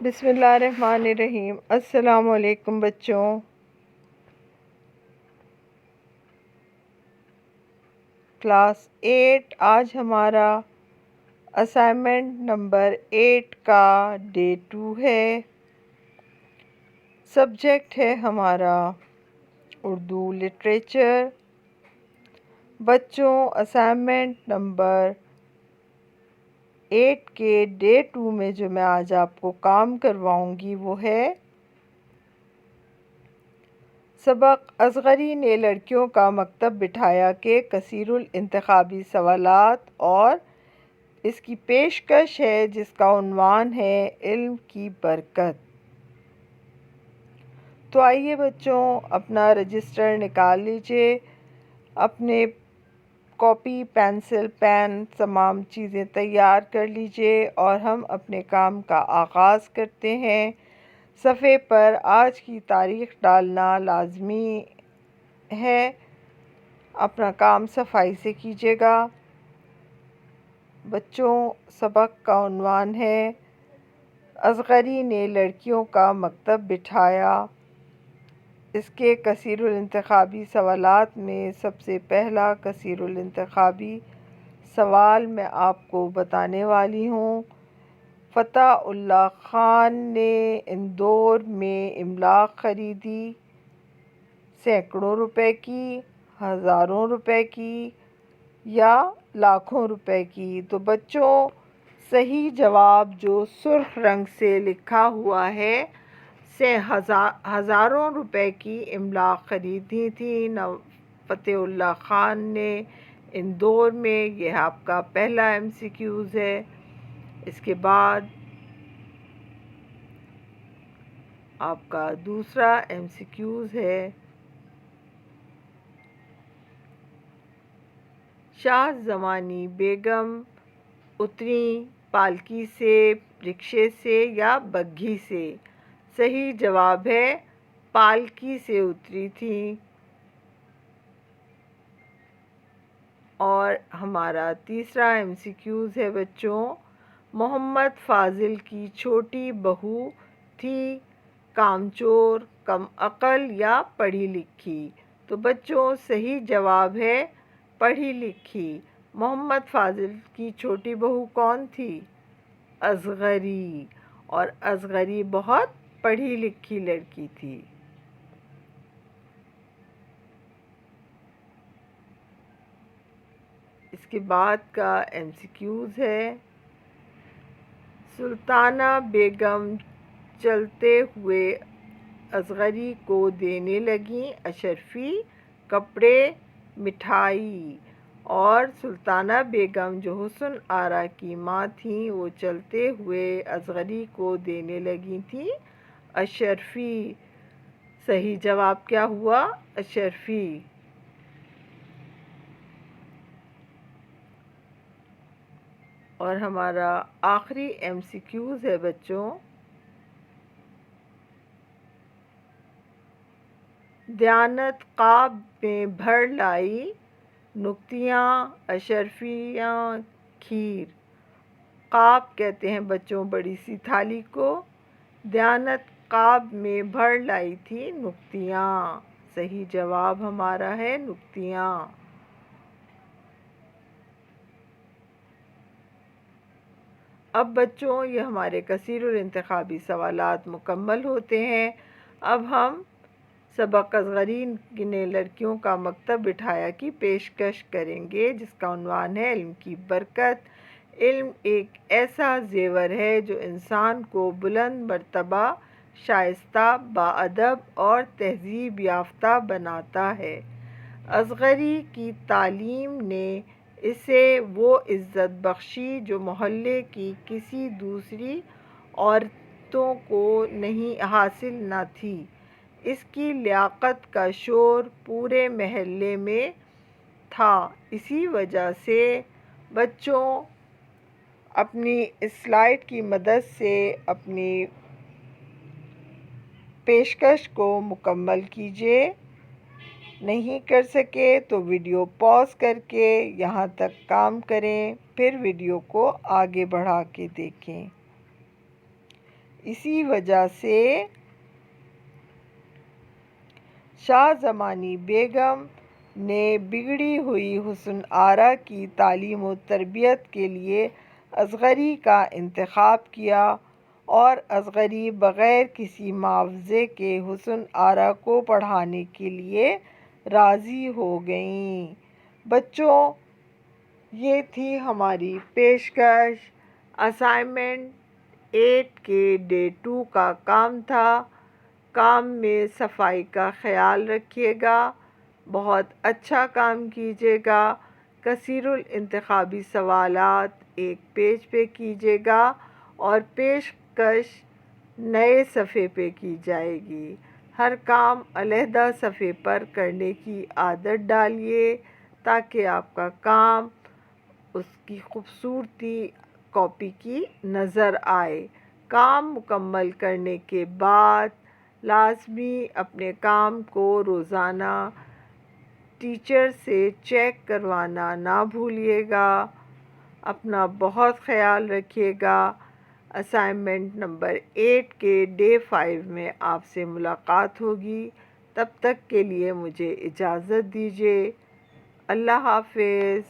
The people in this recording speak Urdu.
بسم اللہ الرحمن الرحیم۔ السلام علیکم بچوں۔ کلاس 8 آج ہمارا اسائنمنٹ نمبر 8 کا ڈے 2 ہے۔ سبجیکٹ ہے ہمارا اردو لٹریچر۔ بچوں، اسائنمنٹ نمبر 8 کے ڈے 2 میں جو میں آج آپ کو کام کرواؤں گی وہ ہے سبق اصغری نے لڑکیوں کا مکتب بٹھایا کے کثیر الانتخابی سوالات، اور اس کی پیشکش ہے جس کا عنوان ہے علم کی برکت۔ تو آئیے بچوں، اپنا رجسٹر نکال لیجئے، اپنے کاپی، پینسل، پین، تمام چیزیں تیار کر لیجئے اور ہم اپنے کام کا آغاز کرتے ہیں۔ صفحے پر آج کی تاریخ ڈالنا لازمی ہے۔ اپنا کام صفائی سے کیجیے گا۔ بچوں، سبق کا عنوان ہے اصغری نے لڑکیوں کا مکتب بٹھایا۔ اس کے کثیر الانتخابی سوالات میں سب سے پہلا کثیر الانتخابی سوال میں آپ کو بتانے والی ہوں۔ فتح اللہ خان نے اندور میں املاک خریدی سینکڑوں روپے کی، ہزاروں روپے کی یا لاکھوں روپے کی؟ تو بچوں، صحیح جواب جو سرخ رنگ سے لکھا ہوا ہے سے ہزاروں روپے کی املاک خریدی تھی فتح اللہ خان نے اندور میں۔ یہ آپ کا پہلا MCQs ہے۔ اس کے بعد آپ کا دوسرا MCQs ہے شاہ زمانی بیگم اتری پالکی سے، رکشے سے یا بگھی سے؟ صحیح جواب ہے پالکی سے اتری تھی۔ اور ہمارا تیسرا MCQs ہے بچوں، محمد فاضل کی چھوٹی بہو تھی کامچور، کم عقل یا پڑھی لکھی؟ تو بچوں، صحیح جواب ہے پڑھی لکھی۔ محمد فاضل کی چھوٹی بہو کون تھی؟ اصغری، اور اصغری بہت پڑھی لکھی لڑکی تھی۔ اس کے بعد کا MCQs ہے سلطانہ بیگم چلتے ہوئے اصغری کو دینے لگیں اشرفی کپڑے، مٹھائی، اور سلطانہ بیگم جو حسن آرا کی ماں تھیں وہ چلتے ہوئے اصغری کو دینے لگی تھیں اشرفی۔ صحیح جواب کیا ہوا؟ اشرفی۔ اور ہمارا آخری MCQs ہے بچوں، دیانت قاب میں بھر لائی نکتیاں اشرفیاں کھیر۔ قاب کہتے ہیں بچوں بڑی سی تھالی کو، دیانت قاب میں بھر لائی تھی نکتیاں۔ صحیح جواب ہمارا ہے نکتیاں۔ اب بچوں، یہ ہمارے کثیر الانتخابی سوالات مکمل ہوتے ہیں۔ اب ہم سبق اصغری نے لڑکیوں کا مکتب بٹھایا کی پیشکش کریں گے جس کا عنوان ہے علم کی برکت۔ علم ایک ایسا زیور ہے جو انسان کو بلند مرتبہ، شائستہ، باادب اور تہذیب یافتہ بناتا ہے۔ اصغری کی تعلیم نے اسے وہ عزت بخشی جو محلے کی کسی دوسری عورتوں کو حاصل نہ تھی۔ اس کی لیاقت کا شور پورے محلے میں تھا۔ اسی وجہ سے بچوں اپنی اس سلائیڈ کی مدد سے اپنی پیشکش کو مکمل کیجیے۔ نہیں کر سکے تو ویڈیو پاز کر کے یہاں تک کام کریں، پھر ویڈیو کو آگے بڑھا کے دیکھیں۔ اسی وجہ سے شاہ زمانی بیگم نے بگڑی ہوئی حسن آرا کی تعلیم و تربیت کے لیے اصغری کا انتخاب کیا اور اصغری بغیر کسی معاوضے کے حسن آرا کو پڑھانے کے لیے راضی ہو گئیں۔ بچوں، یہ تھی ہماری پیشکش۔ اسائنمنٹ 8 کے ڈے 2 کا کام تھا۔ کام میں صفائی کا خیال رکھیے گا، بہت اچھا کام کیجیے گا۔ کثیر الانتخابی سوالات ایک پیج پہ کیجیے گا اور پیشکش نئے صفحے پہ کی جائے گی۔ ہر کام علیحدہ صفحے پر کرنے کی عادت ڈالیے تاکہ آپ کا کام اس کی خوبصورتی کاپی کی نظر آئے۔ کام مکمل کرنے کے بعد لازمی اپنے کام کو روزانہ ٹیچر سے چیک کروانا نہ بھولیے گا۔ اپنا بہت خیال رکھیے گا۔ اسائنمنٹ نمبر 8 کے ڈے 5 میں آپ سے ملاقات ہوگی۔ تب تک کے لیے مجھے اجازت دیجیے۔ اللہ حافظ۔